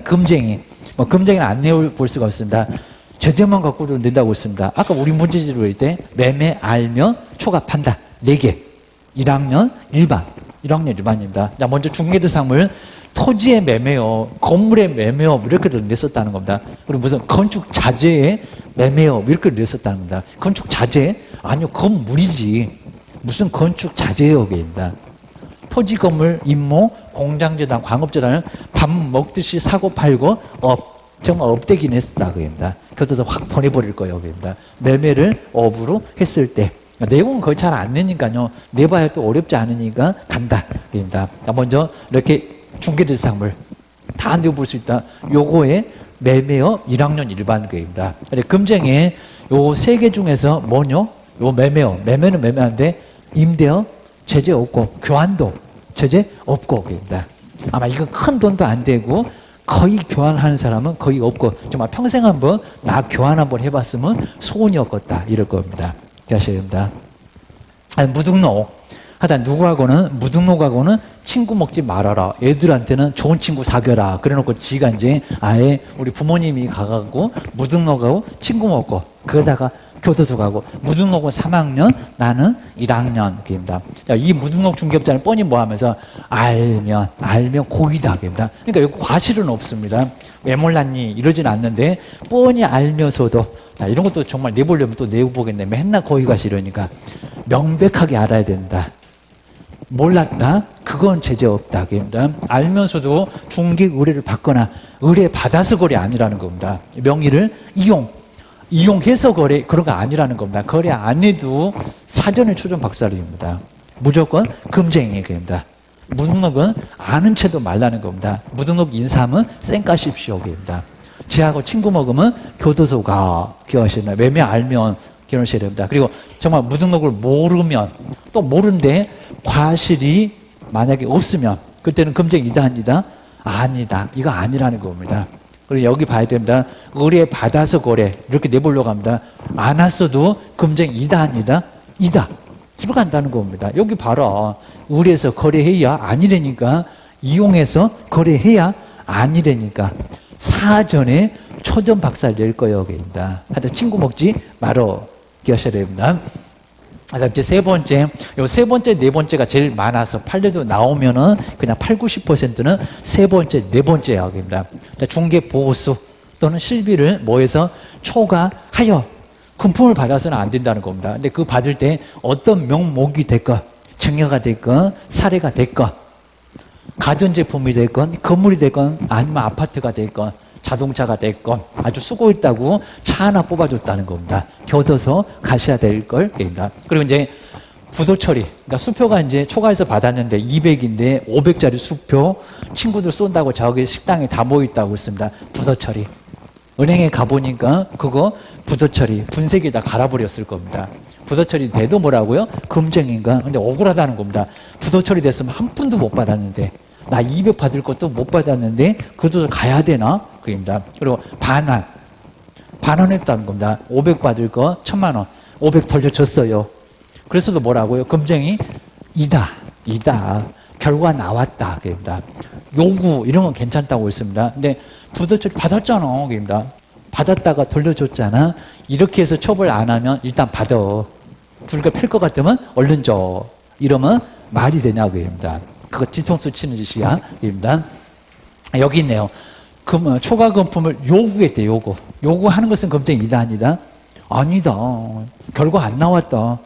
금쟁이. 금쟁이는 안 내볼 수가 없습니다. 제재만 갖고도 낸다고 했습니다. 아까 우리 문제지로 볼 때 매매, 알면, 초과, 판단 4개. 1학년 일반. 1학년 일반입니다. 자, 먼저 중개대상물 토지의 매매업, 건물의 매매업 이렇게 냈었다는 겁니다. 그리고 무슨 건축 자재의 매매업 이렇게 냈었다는 겁니다. 건축 자재? 아니요, 건물이지. 무슨 건축 자재업입니다. 토지, 건물, 임모, 공장재단, 광업재단은 밥 먹듯이 사고 팔고 정말 업되긴 했었다 그겁니다. 그래서 확 보내버릴 거예요 그겁니다. 매매를 업으로 했을 때 내용은 거의 잘 안 내니까요. 내봐야 또 어렵지 않으니까 간다 그겁니다. 먼저 이렇게 중개대상물 다 내볼 수 있다. 요거에 매매업 1학년 일반 거입니다. 금쟁에 요 3개 중에서 뭐뇨? 요 매매업. 매매는 매매한데 임대업 제재 없고 교환도 제재 없고 그겁니다. 아마 이거 큰 돈도 안 되고 거의 교환하는 사람은 거의 없고 정말 평생 한번 나 교환 한번 해봤으면 소원이 없겠다 이럴 겁니다. 아셔야 됩니다. 무등록 하여튼 누구하고는 무등록하고는 친구 먹지 말아라. 애들한테는 좋은 친구 사귀어라. 그래놓고 지가 이제 아예 우리 부모님이 가가고 무등록하고 친구 먹고 그러다가 교도소 가고 무등록은 3학년 나는 1학년 그입니다. 이 무등록 중개업자는 뻔히 뭐 하면서 알면 고의다 그입니다. 그러니까 여기 과실은 없습니다. 왜 몰랐니 이러진 않는데 뻔히 알면서도 자, 이런 것도 정말 내보려면 또 내보겠네. 맨날 고의가 싫으니까 명백하게 알아야 된다. 몰랐다? 그건 제재 없다. 그입니다. 알면서도 중개 의뢰를 받거나 의뢰 받아서 거래 아니라는 겁니다. 명의를 이용해서 거래 그런 거 아니라는 겁니다. 거래 안 해도 사전에 초전 박살입니다. 무조건 금쟁이 겁니다. 무등록은 아는 채도 말라는 겁니다. 무등록 인사하면 쌩까십시오 겁니다. 지하고 친구 먹으면 교도소 가 기억하셔야 됩니다. 매매 알면 기억하셔야 됩니다. 그리고 정말 무등록을 모르면 또 모른데 과실이 만약에 없으면 그때는 금쟁이다 아니다. 이거 아니라는 겁니다. 그리고 여기 봐야 됩니다. 의뢰 받아서 거래 이렇게 내보려고 합니다. 안 왔어도 금쟁이다 이다 들어간다는 겁니다. 여기 봐라. 의뢰해서 거래해야 아니라니까 이용해서 거래해야 아니라니까 사전에 초전 박살 낼 거예요. 여기입니다. 하여튼 친구 먹지 말어 기억하셔야 됩니다. 이제 세 번째, 요 세 번째, 네 번째가 제일 많아서 판례도 나오면은 그냥 80~90%는 세 번째, 네 번째 약입니다. 중개 보호수 또는 실비를 뭐해서 초과하여 금품을 받아서는 안 된다는 겁니다. 근데 그 받을 때 어떤 명목이 됐건, 증여가 됐건, 사례가 됐건, 가전제품이 됐건, 건물이 됐건, 아니면 아파트가 됐건, 자동차가 됐건 아주 수고했다고 차 하나 뽑아줬다는 겁니다. 교도소 가셔야 될 걸입니다. 그리고 이제 부도 처리, 그러니까 수표가 이제 초과해서 받았는데 200인데 500짜리 수표 친구들 쏜다고 저기 식당에 다 모여있다고 했습니다. 부도 처리. 은행에 가보니까 그거 부도 처리 분쇄기에다 갈아버렸을 겁니다. 부도 처리 돼도 뭐라고요? 금쟁인가? 근데 억울하다는 겁니다. 부도 처리 됐으면 한 푼도 못 받았는데 나 200 받을 것도 못 받았는데 그것도 가야 되나? 그입니다. 그리고 반환했다는 겁니다. 500 받을 거 1000만 원 500 돌려줬어요. 그래서도 뭐라고요? 금쟁이 이다 결과 나왔다 그입니다. 요구 이런 건 괜찮다고 했습니다. 근데 부도처리 받았잖아 그입니다. 받았다가 돌려줬잖아. 이렇게 해서 처벌 안 하면 일단 받아. 둘가 팰 것 같으면 얼른 줘. 이러면 말이 되냐 그입니다. 그거 뒤통수 치는 짓이야. 입니다. 여기 있네요. 초과 금품을 요구했대, 요구하는 것은 금쟁이다, 아니다. 결과 안 나왔다.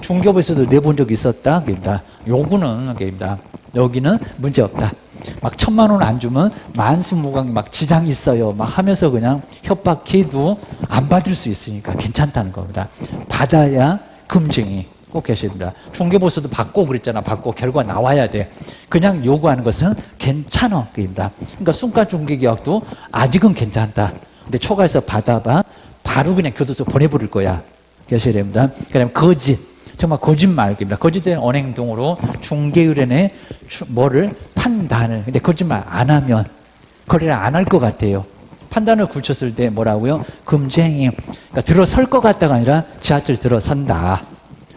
중개업에서도 내본 적이 있었다. 그입니다. 요구는, 그입니다. 여기는 문제 없다. 막 1000만 원 안 주면 만수무강이 막 지장이 있어요. 막 하면서 그냥 협박해도 안 받을 수 있으니까 괜찮다는 겁니다. 받아야 금쟁이. 꼭 계셔야 됩니다. 중개보수도 받고 그랬잖아. 받고 결과 나와야 돼. 그냥 요구하는 것은 괜찮아. 그입니다. 그러니까 순가 중개계약도 아직은 괜찮다. 근데 초과해서 받아봐. 바로 그냥 교도소 보내버릴 거야. 계셔야 됩니다. 그다음에 거짓. 정말 거짓말입니다. 거짓된 언행동으로 중개의뢰인의 뭐를 판단을. 근데 거짓말 안 하면 거래를 안 할 것 같아요. 판단을 굳혔을 때 뭐라고요? 금쟁이. 그러니까 들어설 것 같다가 아니라 지하철 들어선다.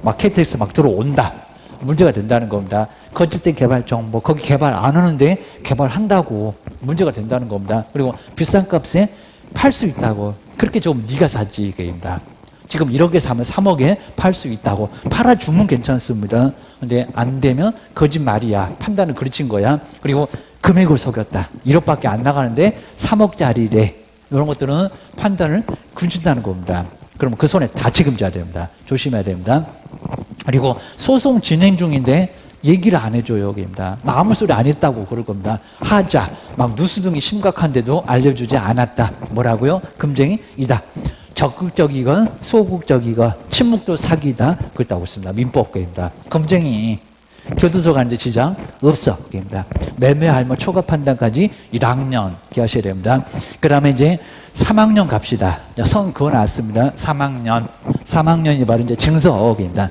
막 KTX 막 들어온다. 문제가 된다는 겁니다. 거짓된 개발 정보, 거기 개발 안 하는데 개발한다고 문제가 된다는 겁니다. 그리고 비싼 값에 팔 수 있다고. 그렇게 좀 네가 사지 이게입니다. 지금 1억에 사면 3억에 팔 수 있다고. 팔아주면 괜찮습니다. 근데 안 되면 거짓말이야. 판단을 그르친 거야. 그리고 금액을 속였다. 1억밖에 안 나가는데 3억짜리래. 이런 것들은 판단을 그르친다는 겁니다. 그러면 그 손에 다 책임져야 됩니다. 조심해야 됩니다. 그리고 소송 진행 중인데 얘기를 안 해줘요. 여기입니다. 나 아무 소리 안 했다고 그럴 겁니다. 하자. 막 누수 등이 심각한데도 알려주지 않았다. 뭐라고요? 금쟁이이다. 적극적이건 소극적이건 침묵도 사기다. 그렇다고 했습니다. 민법계입니다. 금쟁이 교도소 가는데 지장 없어. 입니다. 매매할머 초과 판단까지 1학년 기하셔야 됩니다. 그 다음에 이제 3학년 갑시다. 성 그거 나왔습니다. 3학년. 3학년이 바로 이제 증서입니다.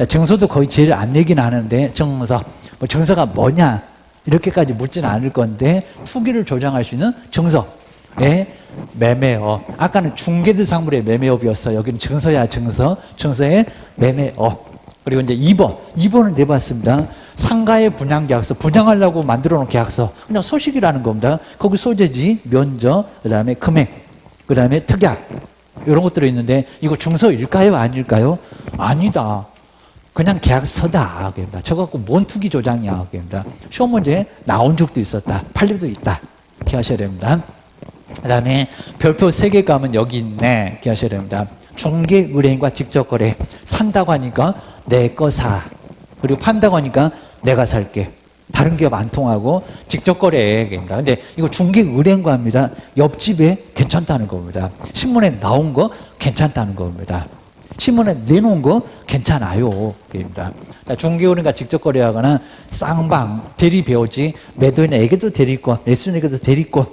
증서도 거의 제일 안 내긴 하는데, 증서. 뭐 증서가 뭐냐? 이렇게까지 묻지는 않을 건데, 투기를 조장할 수 있는 증서의 매매업. 아까는 중개대상물의 매매업이었어. 여기는 증서야, 증서. 증서의 매매업. 그리고 이제 2번. 2번을 내봤습니다. 상가의 분양계약서. 분양하려고 만들어 놓은 계약서. 그냥 소식이라는 겁니다. 거기 소재지, 면적, 그 다음에 금액, 그 다음에 특약. 이런 것들이 있는데, 이거 증서일까요? 아닐까요? 아니다. 그냥 계약서다. 저 갖고 뭔 투기 조장이야. 시험 문제에 나온 적도 있었다. 판례도 있다. 기하셔야 됩니다. 그 다음에 별표 3개 가면 여기 있네. 기하셔야 됩니다. 중개 의뢰인과 직접 거래. 산다고 하니까 내 거 사. 그리고 판다고 하니까 내가 살게. 다른 기업 안 통하고 직접 거래해. 근데 이거 중개 의뢰인과 합니다. 옆집에 괜찮다는 겁니다. 신문에 나온 거 괜찮다는 겁니다. 신문에 내놓은 거 괜찮아요. 그입니다. 중개원과 직접 거래하거나 쌍방, 대리 배우지, 매도인에게도 대리권, 매수인에게도 대리권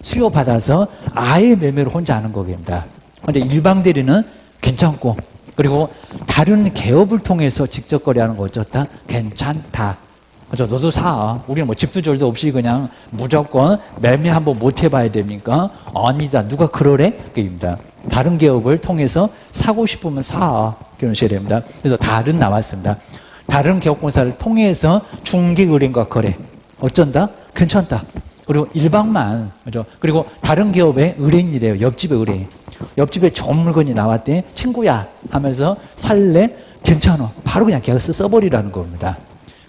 수요받아서 아예 매매를 혼자 하는 거입니다. 그런데 일방 대리는 괜찮고, 그리고 다른 개업을 통해서 직접 거래하는 거 어쩌다? 괜찮다. 그죠? 너도 사. 우리는 뭐 집수절도 없이 그냥 무조건 매매 한번 못 해봐야 됩니까? 아니다. 누가 그러래? 그입니다. 다른 개업을 통해서 사고 싶으면 사. 그러셔야 됩니다. 그래서 다른 나왔습니다. 다른 개업공사를 통해서 중개의뢰인과 거래. 어쩐다? 괜찮다. 그리고 일방만. 그죠? 그리고 다른 기업의 의뢰인이래요. 옆집의 의뢰인. 옆집에 좋은 물건이 나왔대. 친구야 하면서 살래? 괜찮아. 바로 그냥 계약서 써버리라는 겁니다.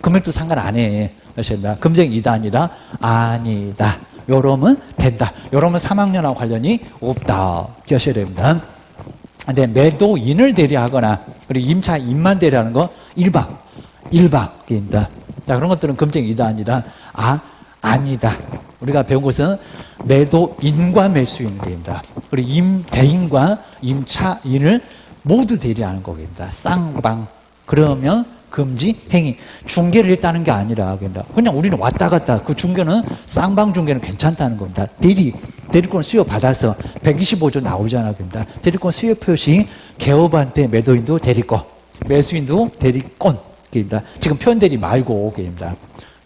금액도 상관 안 해. 그러십니다. 금쟁이다 아니다? 아니다. 요러면 된다. 요러면 3학년하고 관련이 없다. 기억하셔야 됩니다. 근데 매도인을 대리하거나 그리고 임차인만 대리하는 거 일방입니다. 자, 그런 것들은 금쟁이다 아니다? 아니다. 우리가 배운 것은 매도인과 매수인입니다. 그리고 임대인과 임차인을 모두 대리하는 거입니다. 쌍방. 그러면 금지 행위. 중개를 했다는 게 아니라 그냥 우리는 왔다 갔다. 그 중개는 쌍방 중개는 괜찮다는 겁니다. 대리권 수요 받아서 125조 나오잖아. 그럽니다. 대리권 수요 표시 개업한테 매도인도 대리권, 매수인도 대리권. 그럽니다. 지금 표현대리 말고 그럽니다.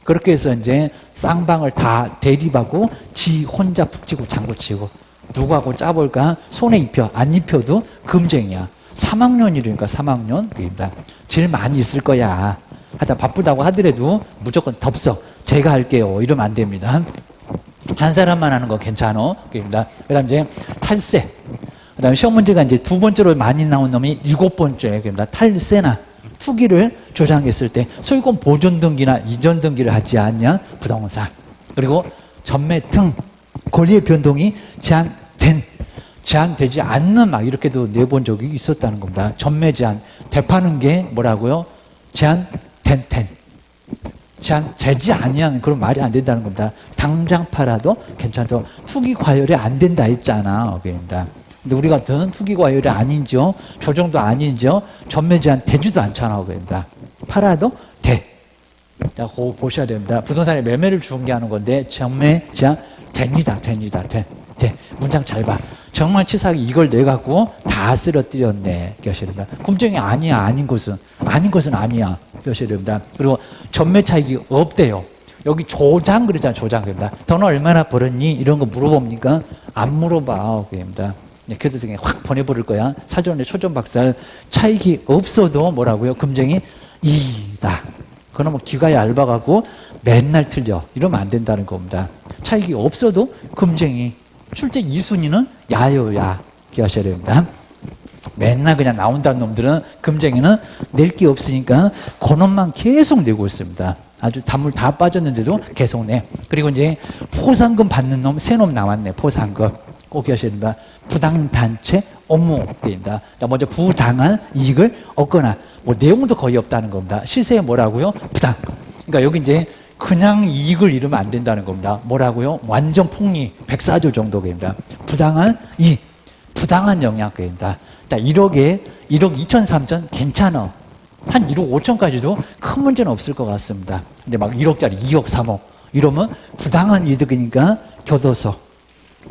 그렇게 해서 이제 쌍방을 다 대리받고 지 혼자 푹 치고 장구 치고 누구하고 짜볼까? 손에 입혀. 안 입혀도 금쟁이야. 3학년이니까 3학년. 그럽니다. 제일 많이 있을 거야. 하여튼 바쁘다고 하더라도 무조건 덥석. 제가 할게요. 이러면 안 됩니다. 한 사람만 하는 거 괜찮아. 그럽니다. 그 다음 이제 탈세. 그 다음에 시험 문제가 이제 두 번째로 많이 나온 놈이 7번째. 그럽니다. 탈세나 투기를 조장했을 때 소유권 보존 등기나 이전 등기를 하지 않냐? 부동산. 그리고 전매 등 권리의 변동이 제한되지 않는 막 이렇게도 내본 적이 있었다는 겁니다. 전매 제한. 되파는 게 뭐라고요? 제한되지 아니하는 그런 말이 안 된다는 겁니다. 당장 팔아도 괜찮죠. 투기 과열이 안 된다 했잖아. 그입니다. 근데 우리 같은 투기 과열이 아닌지요, 조정도 아닌지요, 전매 제한 되지도 않잖아. 그입니다. 팔아도 돼. 자, 그거 보셔야 됩니다. 부동산에 매매를 중개하는 건데 전매 제한 됩니다. 돼. 문장 잘 봐. 정말 치사하게 이걸 내갖고 다 쓰러뜨렸네. 기억하셔야 됩니다. 금쟁이 아니야. 아닌 것은 아니야. 기억하셔야 됩니다. 그리고 전매 차익이 없대요. 여기 조장 그러잖아요. 조장입니다. 돈 얼마나 벌었니? 이런 거 물어봅니까? 안 물어봐. 그입니다. 교도청에 확 보내버릴 거야. 사전에 초전박살 차익이 없어도 뭐라고요? 금쟁이 이다. 그러면 귀가 얇아갖고 맨날 틀려. 이러면 안 된다는 겁니다. 차익이 없어도 금쟁이. 출제 2순위는 야요야. 기억하셔야 됩니다. 맨날 그냥 나온다는 놈들은 금쟁이는 낼 게 없으니까 그놈만 계속 내고 있습니다. 아주 단물 다 빠졌는데도 계속 내. 그리고 이제 포상금 받는 놈, 세 놈 나왔네. 포상금. 꼭 기억하셔야 됩니다. 부당단체 업무입니다. 먼저 부당한 이익을 얻거나 뭐 내용도 거의 없다는 겁니다. 시세에 뭐라고요? 부당. 그러니까 여기 이제 그냥 이익을 잃으면 안 된다는 겁니다. 뭐라고요? 완전 폭리 104조 정도입니다. 부당한 이익, 부당한 영향입니다. 1억에 1억 2천 3천 괜찮아. 한 1억 5천까지도 큰 문제는 없을 것 같습니다. 근데 막 1억짜리 2억 3억 이러면 부당한 이득이니까 교도소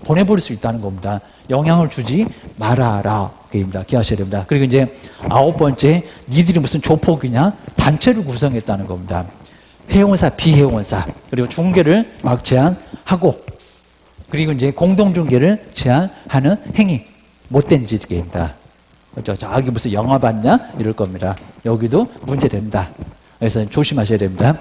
보내버릴 수 있다는 겁니다. 영향을 주지 말아라. 입니다. 기억하셔야 됩니다. 그리고 이제 9번째, 니들이 무슨 조폭이냐? 단체를 구성했다는 겁니다. 회원사, 비회원사, 그리고 중개를 막 제한하고, 그리고 이제 공동중개를 제한하는 행위. 못된 짓입니다. 저기 무슨 영화 봤냐? 이럴 겁니다. 여기도 문제된다. 그래서 조심하셔야 됩니다.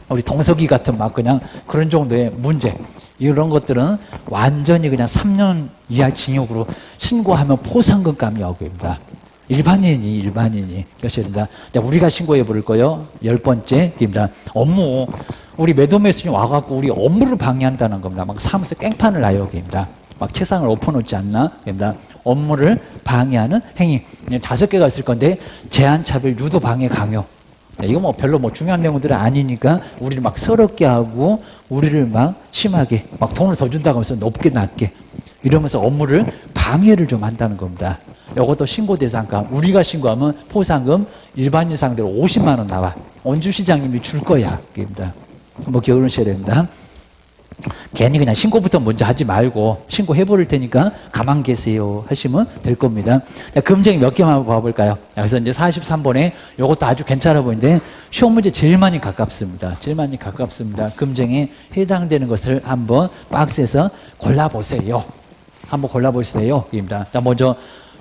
우리 동석이 같은 막 그냥 그런 정도의 문제. 이런 것들은 완전히 그냥 3년 이하 징역으로 신고하면 포상금감이 어깁니다. 일반인이 그러셔야 됩니다. 우리가 신고해 버릴 거요. 10번째입니다. 업무. 우리 매도매수인이 와갖고 우리 업무를 방해한다는 겁니다. 막 사무소 깽판을 놔요. 막 책상을 엎어놓지 않나? 업무를 방해하는 행위. 5개가 있을 건데 제한차별, 유도, 방해, 강요. 이거 뭐 별로 뭐 중요한 내용들은 아니니까 우리를 막 서럽게 하고 우리를 막 심하게 막 돈을 더 준다고 하면서 높게 낮게 이러면서 업무를 방해를 좀 한다는 겁니다. 이것도 신고 대상가. 우리가 신고하면 포상금 일반인 상대로 50만 원 나와. 원주시장님이 줄 거야. 입니다. 뭐 기억하셔야 됩니다. 괜히 그냥 신고부터 먼저 하지 말고 신고해 버릴 테니까 가만 계세요 하시면 될 겁니다. 자, 금쟁이 몇 개만 한번 봐볼까요? 그래서 이제 43번에 이것도 아주 괜찮아 보이는데 시험 문제 제일 많이 가깝습니다. 금쟁에 해당되는 것을 한번 박스에서 골라보세요. 한번 골라보세요. 입니다. 자, 먼저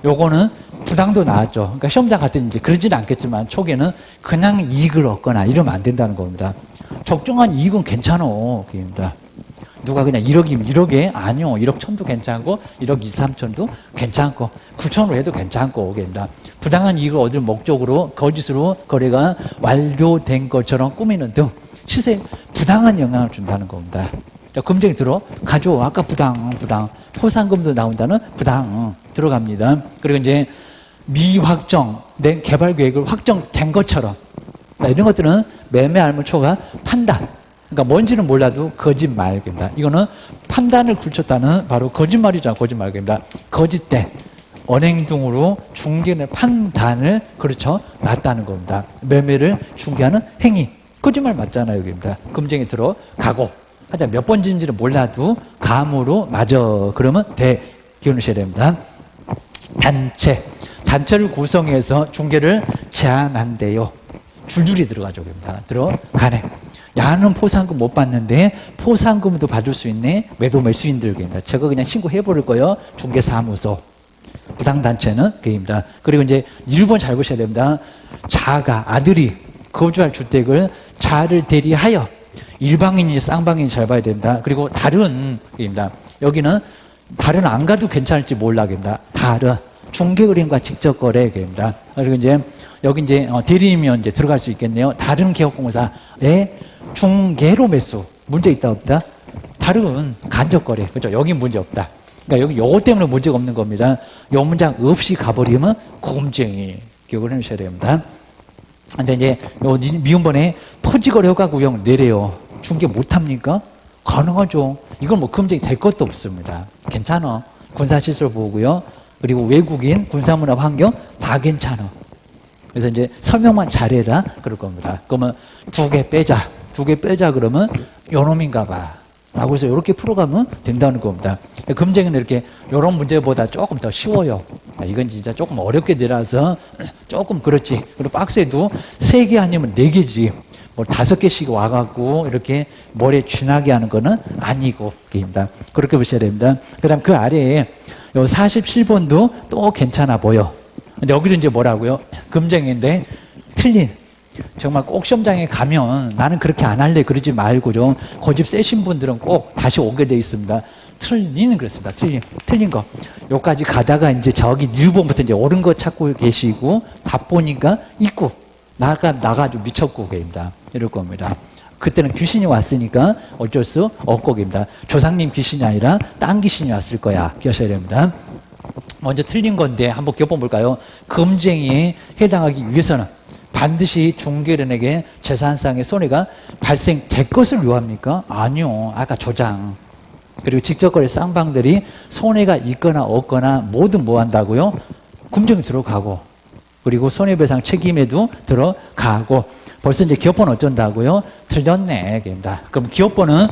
요거는 부당도 나왔죠. 그러니까 시험장 같은 이제 그러지는 않겠지만 초기에는 그냥 이익을 얻거나 이러면 안 된다는 겁니다. 적정한 이익은 괜찮아. 입니다. 누가 그냥 1억이면 1억에 아니요. 1억 1천도 괜찮고 1억 2, 3천도 괜찮고 9천으로 해도 괜찮고 그럽니다. 부당한 이익을 얻을 목적으로 거짓으로 거래가 완료된 것처럼 꾸미는 등 시세에 부당한 영향을 준다는 겁니다. 자, 금쟁이 들어 가져와. 아까 부당 포상금도 나온다는 부당 들어갑니다. 그리고 이제 미확정된 개발 계획을 확정된 것처럼 이런 것들은 매매 알무초가 판단. 그러니까 뭔지는 몰라도 거짓말입니다. 이거는 판단을 굳혔다는 바로 거짓말이죠. 거짓말입니다. 거짓된 언행등으로 중개의 판단을 그렇죠 놨다는 겁니다. 매매를 중개하는 행위. 거짓말 맞잖아요. 여기입니다. 금쟁이 들어가고 하여튼 몇 번인지는 몰라도 감으로 맞아. 그러면 돼. 기억하셔야 됩니다. 단체를 구성해서 중개를 제한한대요. 줄줄이 들어가죠. 들어가네. 야는 포상금 못 받는데 포상금도 받을 수 있네. 매도 매수인들입니다. 저거 그냥 신고해버릴 거예요. 중개사무소. 부당단체는 그입니다. 그리고 이제 1번 잘 보셔야 됩니다. 자가 아들이 거주할 주택을 자를 대리하여 일방인이 쌍방인이 잘 봐야 됩니다. 그리고 다른 입니다. 여기는 다른 안 가도 괜찮을지 몰라입니다. 다른 중개거래인과 직접 거래입니다. 그리고 이제 여기 이제 대리면 이제 들어갈 수 있겠네요. 다른 개업공사의 중개로 매수. 문제 있다 없다? 다른 간접거래. 그죠? 여기 문제 없다. 그러니까 여기 요거 때문에 문제가 없는 겁니다. 요 문장 없이 가버리면 금쟁이. 기억을 해주셔야 됩니다. 근데 이제 요 미음번에 토지거래 허가 구형 내래요. 중개 못합니까? 가능하죠. 이건 뭐 금쟁이 될 것도 없습니다. 괜찮아. 군사시설 보고요. 그리고 외국인, 군사문화 환경 다 괜찮아. 그래서 이제 설명만 잘해라 그럴 겁니다. 그러면 2개 빼자 그러면 요놈인가 봐 라고 해서 이렇게 풀어가면 된다는 겁니다. 금쟁이는 이렇게 이런 문제보다 조금 더 쉬워요. 이건 진짜 조금 어렵게 내라서 조금 그렇지. 그리고 박스에도 3개 아니면 4개지. 뭐 5개씩 와갖고 이렇게 머리에 쥐나게 하는 거는 아니고 입니다. 그렇게 보셔야 됩니다. 그 다음 그 아래에 요 47번도 또 괜찮아 보여. 근데 여기도 이제 뭐라고요? 금쟁인데 틀린 정말 꼭 시험장에 가면 나는 그렇게 안 할래 그러지 말고 좀 고집 세신 분들은 꼭 다시 오게 돼 있습니다. 그렇습니다. 틀린 거. 여기까지 가다가 이제 저기 1번부터 이제 옳은 거 찾고 계시고 답 보니까 있고 나가지고 미쳤고 계십니다. 이럴 겁니다. 그때는 귀신이 왔으니까 어쩔 수 없고 계십니다. 조상님 귀신이 아니라 딴 귀신이 왔을 거야. 기억하셔야 됩니다. 먼저 틀린 건데 한번 기억해 볼까요? 금쟁이에 해당하기 위해서는 반드시 중개인에게 재산상의 손해가 발생될 것을 요합니까? 아니요. 아까 조장. 그리고 직접거래 쌍방들이 손해가 있거나 없거나 모두 뭐 한다고요? 금쟁이 들어가고 그리고 손해배상 책임에도 들어가고 벌써 이제 기업번호 어쩐다고요? 틀렸네. 그럼 기업번호는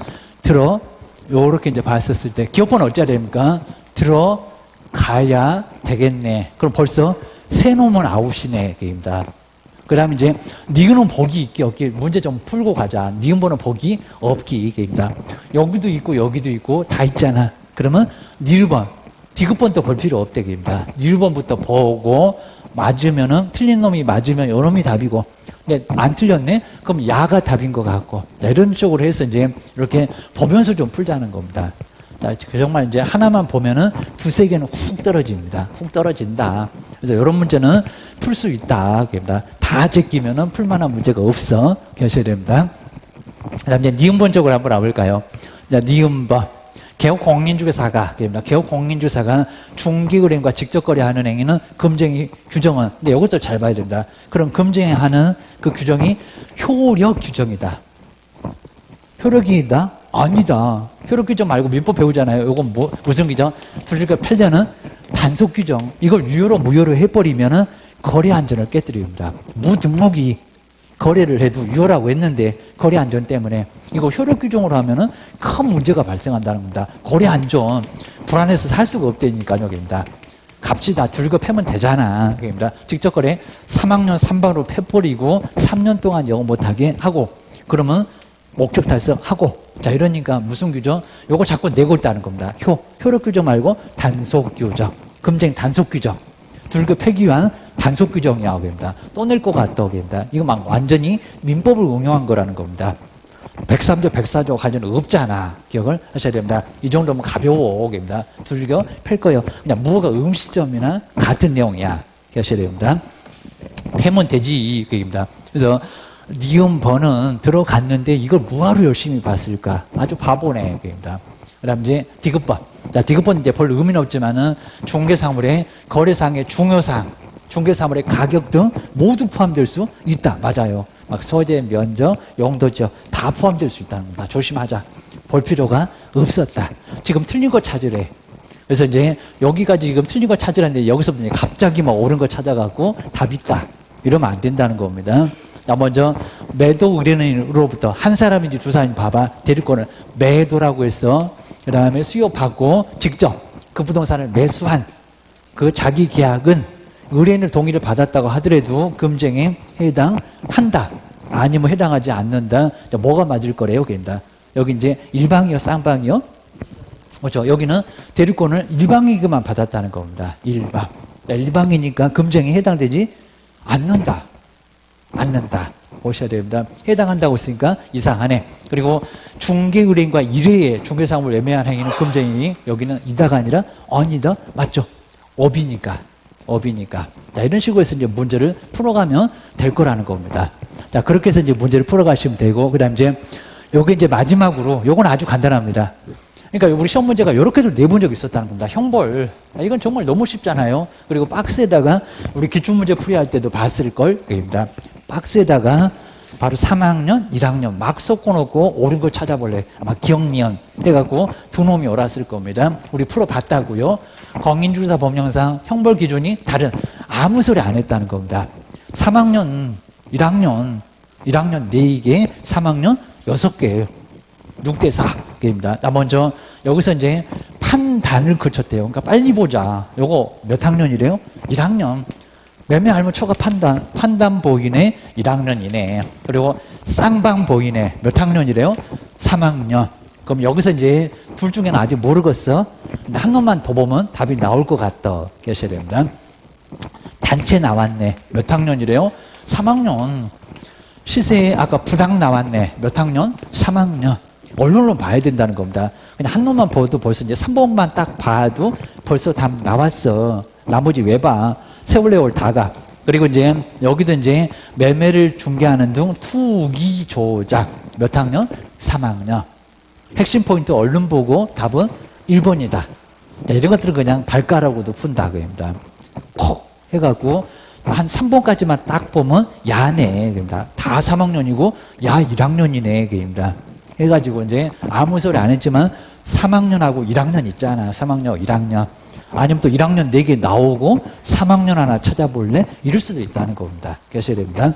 요렇게 이제 봤었을 때 기업번호 어쩌야 됩니까? 들어가야 되겠네. 그럼 벌써 세 놈은 아웃이네. 입니다. 그 다음에 이제, 니은은 복이 있기 없기, 문제 좀 풀고 가자. 니은 번호 복이 없기, 입니다. 여기도 있고, 다 있잖아. 그러면, 니을번, 디귿번도 볼 필요 없대, 입니다. 니을번부터 보고, 맞으면은, 틀린 놈이 맞으면 요 놈이 답이고, 근데 안 틀렸네? 그럼 야가 답인 것 같고, 이런 쪽으로 해서 이제, 이렇게 보면서 좀 풀자는 겁니다. 자, 정말 이제 하나만 보면은 두세 개는 훅 떨어집니다. 훅 떨어진다. 그래서 이런 문제는 풀 수 있다. 다 제끼면은 풀만한 문제가 없어. 기억하셔야 됩니다. 그 다음 이제 니은번 쪽으로 한번 와볼까요? 자, 니은번. 개업공인중개사가, 개업공인중개사가 중개거래인과 직접거래하는 행위는 금쟁이 규정은, 근데 이것도 잘 봐야 된다. 그럼 금쟁이 하는 그 규정이 효력 규정이다. 효력이다? 아니다. 효력 규정 말고 민법 배우잖아요. 이건 무슨 규정? 둘과 팔려는 단속 규정. 이걸 유효로 무효로 해버리면은 거래 안전을 깨뜨립니다. 무등록이 거래를 해도 유효라고 했는데 거래 안전 때문에 이거 효력 규정으로 하면은 큰 문제가 발생한다는 겁니다. 거래 안전 불안해서 살 수가 없다니까요. 여기입니다. 값이 다 들고 패면 되잖아. 여기입니다. 직접 거래 3학년 3반으로 패버리고 3년 동안 영어 못하게 하고 그러면 목적 달성하고 자 이러니까 무슨 규정? 요거 자꾸 내고 있다는 겁니다. 효력 규정 말고 단속 규정. 금쟁 단속 규정. 들고 패기 위한 단속 규정이라고 합니다. 또 낼 것 같다. 합니다. 이거 막 완전히 민법을 응용한 거라는 겁니다. 103조, 104조 관련 없잖아. 기억을 하셔야 됩니다. 이 정도면 가벼워. 합니다. 들고 팰 거예요. 그냥 무허가 음식점이나 같은 내용이야. 기억하셔야 됩니다. 패면 되지. 그입니다. 그래서 니은번은 들어갔는데 이걸 뭐하러 열심히 봤을까? 아주 바보네. 그입니다. 그 다음 이제 디귿번. 자, 디귿번 이제 별 의미는 없지만은 중개사물의 거래상의 중요사항, 중개사물의 가격 등 모두 포함될 수 있다. 맞아요. 막 소재, 면적, 용도적 다 포함될 수 있다는 겁니다. 조심하자. 볼 필요가 없었다. 지금 틀린 거 찾으래. 그래서 이제 여기까지 지금 틀린 거 찾으라는데 여기서 갑자기 막 옳은 거 찾아갖고 답 있다. 이러면 안 된다는 겁니다. 자, 먼저 매도 의뢰인으로부터 한 사람인지 두 사람인지 봐봐. 대리권을 매도라고 해서 그 다음에 수요받고 직접 그 부동산을 매수한 그 자기 계약은 의뢰인의 동의를 받았다고 하더라도 금쟁에 해당한다. 아니면 해당하지 않는다. 자, 뭐가 맞을 거래요? 그입니다. 여기 이제 일방이요, 쌍방이요? 그렇죠. 여기는 대리권을 일방이기만 받았다는 겁니다. 일방. 자, 일방이니까 금쟁에 해당되지 않는다. 보셔야 됩니다. 해당한다고 했으니까 이상하네. 그리고 중개의뢰인과 일회의 중개사무를 애매한 행위는 금쟁이 여기는 이다가 아니라 아니다. 맞죠? 업이니까. 자, 이런 식으로 해서 이제 문제를 풀어가면 될 거라는 겁니다. 자, 그렇게 해서 이제 문제를 풀어가시면 되고, 그 다음 이제 요게 이제 마지막으로, 요건 아주 간단합니다. 그러니까 우리 시험 문제가 이렇게도 내본 적이 있었다는 겁니다. 형벌. 이건 정말 너무 쉽잖아요. 그리고 박스에다가 우리 기출문제 풀이할 때도 봤을걸. 그입니다. 박스에다가 바로 3학년, 1학년 막 섞어놓고 옳은 걸 찾아볼래. 아마 기억니은 해갖고 두 놈이 옳았을 겁니다. 우리 풀어봤다고요. 공인중개사 법령상 형벌 기준이 다른 아무 소리 안 했다는 겁니다. 3학년, 1학년 4개, 3학년 6개예요. 6대4입니다. 자, 먼저 여기서 이제 판단을 거쳤대요. 그러니까 빨리 보자. 요거 몇 학년이래요? 1학년. 매매 알면 초과 판단 보이네 1학년이네. 그리고 쌍방 보이네 몇 학년이래요? 3학년. 그럼 여기서 이제 둘 중에는 아직 모르겠어. 근데 한 놈만 더 보면 답이 나올 것 같다. 계셔야 됩니다. 단체 나왔네. 몇 학년이래요? 3학년. 시세에 아까 부당 나왔네. 몇 학년? 3학년. 얼른 봐야 된다는 겁니다. 그냥 한 놈만 봐도 벌써 이제 3번만 딱 봐도 벌써 답 나왔어. 나머지 왜 봐? 세월레월 다가. 그리고 이제 여기도 이제 매매를 중개하는 등 투기 조작. 몇 학년? 3학년. 핵심 포인트 얼른 보고 답은 1번이다. 자, 이런 것들은 그냥 발가락으로도 푼다. 그입니다. 콕 해갖고 한 3번까지만 딱 보면 야네. 그입니다. 다 3학년이고 야 1학년이네. 그입니다. 해가지고 이제 아무 소리 안 했지만 3학년하고 1학년 있잖아. 3학년, 1학년. 아니면 또 1학년 4개 나오고 3학년 하나 찾아볼래? 이럴 수도 있다는 겁니다. 그러셔야 됩니다.